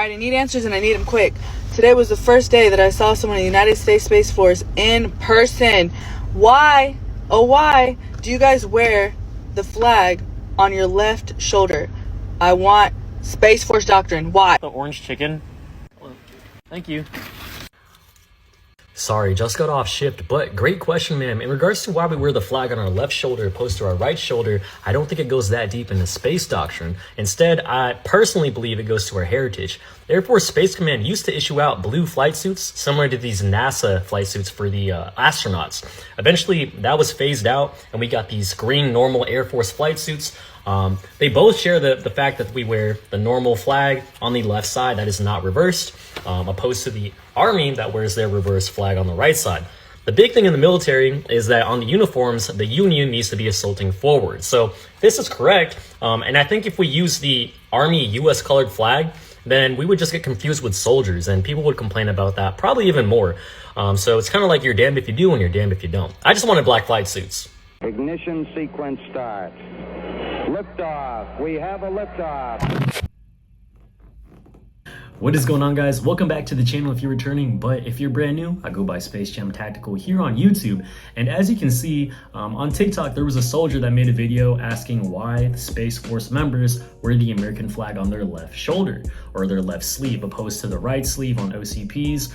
Alright, I need answers and I need them quick. Today was the first day that I saw someone in the United States Space Force in person. Why, oh why, do you guys wear the flag on your left shoulder? I want Space Force doctrine. Why? The orange chicken. Thank you. Sorry, just got off shift, but great question, ma'am. In regards to why we wear the flag on our left shoulder opposed to our right shoulder, I don't think it goes that deep into space doctrine. Instead, I personally believe it goes to our heritage. Air Force Space Command used to issue out blue flight suits, similar to these NASA flight suits for the astronauts. Eventually, that was phased out, and we got these green normal Air Force flight suits. They both share the fact that we wear the normal flag on the left side that is not reversed, opposed to the Army that wears their reverse flag on the right side. The big thing in the military is that on the uniforms, the union needs to be assaulting forward. So this is correct. And I think if we use the Army US colored flag, then we would just get confused with soldiers and people would complain about that probably even more. So it's kind of like you're damned if you do and you're damned if you don't. I just wanted black flight suits. Ignition sequence start. Liftoff. We have a liftoff. What is going on, guys? Welcome back to the channel if you're returning, but if you're brand new, I go by Space Jam Tactical here on YouTube. And as you can see, on TikTok, there was a soldier that made a video asking why the Space Force members wear the American flag on their left shoulder or their left sleeve opposed to the right sleeve on OCPs.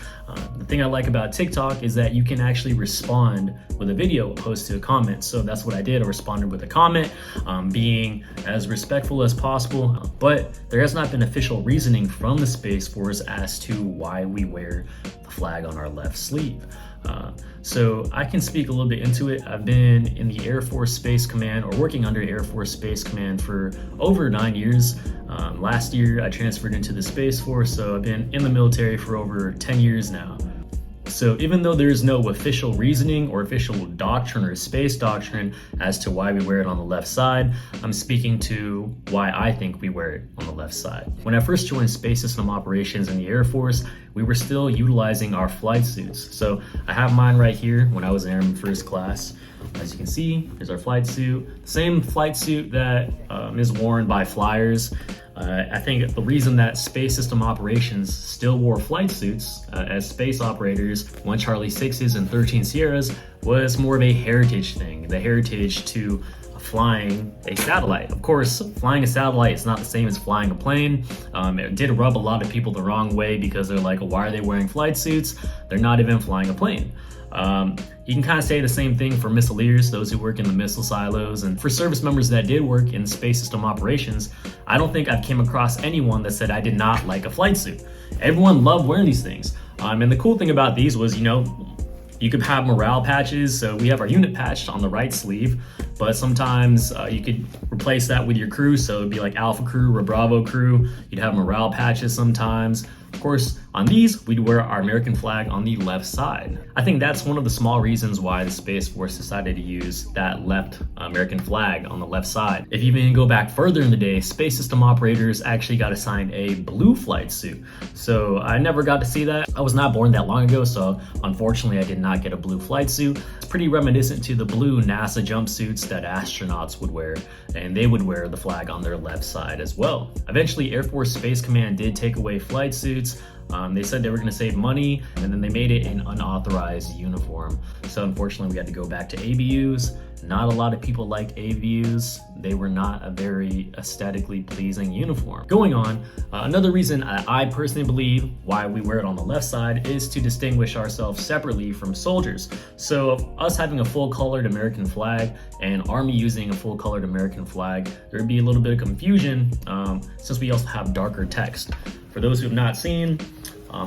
The thing I like about TikTok is that you can actually respond with a video opposed to a comment. So that's what I did. I responded with a comment, being as respectful as possible, but there has not been official reasoning from the Space Force as to why we wear the flag on our left sleeve. So I can speak a little bit into it. I've been in the Air Force Space Command or working under Air Force Space Command for over 9 years. Last year I transferred into the Space Force, so I've been in the military for over 10 years now. So even though there's no official reasoning or official doctrine or space doctrine as to why we wear it on the left side, I'm speaking to why I think we wear it on the left side. When I first joined space system operations in the Air Force, we were still utilizing our flight suits. So I have mine right here when I was in Airman First Class. As you can see, there's our flight suit. The same flight suit that is worn by flyers. I think the reason that space system operations still wore flight suits as space operators, 1 Charlie 6s and 13 Sierras, was more of a heritage thing. The heritage to flying a satellite. Of course, flying a satellite is not the same as flying a plane. It did rub a lot of people the wrong way because they're like, why are they wearing flight suits? They're not even flying a plane. You can kind of say the same thing for missileers, those who work in the missile silos, and for service members that did work in space system operations. I don't think I've came across anyone that said I did not like a flight suit. Everyone loved wearing these things. And the cool thing about these was, you could have morale patches. So we have our unit patch on the right sleeve, but sometimes you could replace that with your crew. So it'd be like Alpha crew or Bravo crew. You'd have morale patches sometimes. Of course, on these, we'd wear our American flag on the left side. I think that's one of the small reasons why the Space Force decided to use that left American flag on the left side. If you even go back further in the day, space system operators actually got assigned a blue flight suit. So I never got to see that. I was not born that long ago, so unfortunately I did not get a blue flight suit. It's pretty reminiscent to the blue NASA jumpsuits that astronauts would wear, and they would wear the flag on their left side as well. Eventually, Air Force Space Command did take away flight suits. They said they were going to save money, and then they made it an unauthorized uniform. So unfortunately, we had to go back to ABUs. Not a lot of people liked ABUs. They were not a very aesthetically pleasing uniform. Going on, another reason I personally believe why we wear it on the left side is to distinguish ourselves separately from soldiers. So us having a full colored American flag and Army using a full colored American flag, there'd be a little bit of confusion since we also have darker text. For those who have not seen,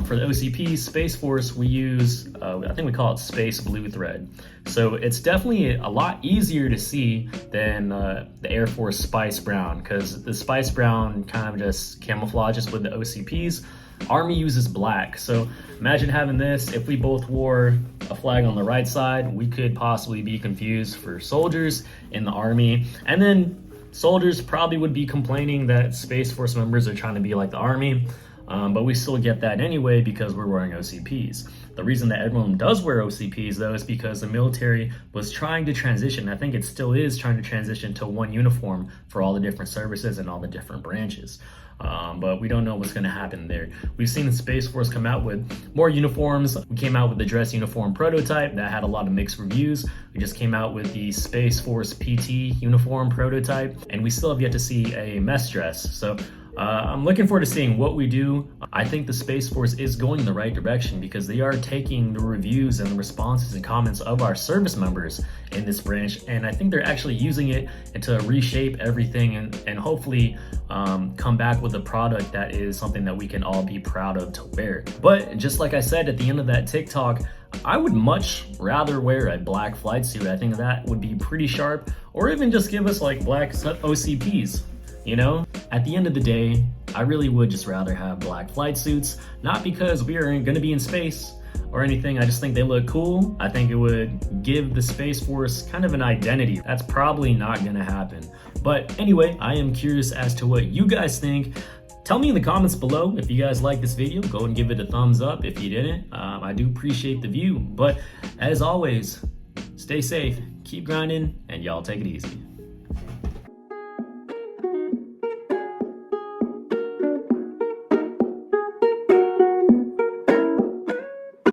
for the OCPs, Space Force, we use, I think we call it Space Blue Thread. So it's definitely a lot easier to see than the Air Force Spice Brown, because the Spice Brown kind of just camouflages with the OCPs. Army uses black. So imagine having this. If we both wore a flag on the right side, we could possibly be confused for soldiers in the Army. And then soldiers probably would be complaining that Space Force members are trying to be like the Army. But we still get that anyway because we're wearing OCPs. The reason that everyone does wear OCPs though is because the military was trying to transition, I think it still is trying to transition to one uniform for all the different services and all the different branches. but we don't know what's going to happen there. We've seen the Space Force come out with more uniforms. We came out with the dress uniform prototype that had a lot of mixed reviews. We just came out with the Space Force PT uniform prototype, and we still have yet to see a mess dress. So I'm looking forward to seeing what we do. I think the Space Force is going in the right direction because they are taking the reviews and the responses and comments of our service members in this branch, and I think they're actually using it to reshape everything and hopefully come back with a product that is something that we can all be proud of to wear. But just like I said at the end of that TikTok, I would much rather wear a black flight suit. I think that would be pretty sharp, or even just give us like black OCPs. You know, at the end of the day, I really would just rather have black flight suits, not because we are going to be in space or anything. I just think they look cool. I think it would give the Space Force kind of an identity. That's probably not going to happen. But anyway, I am curious as to what you guys think. Tell me in the comments below if you guys like this video. Go and give it a thumbs up if you didn't. I do appreciate the view. But as always, stay safe, keep grinding, and y'all take it easy.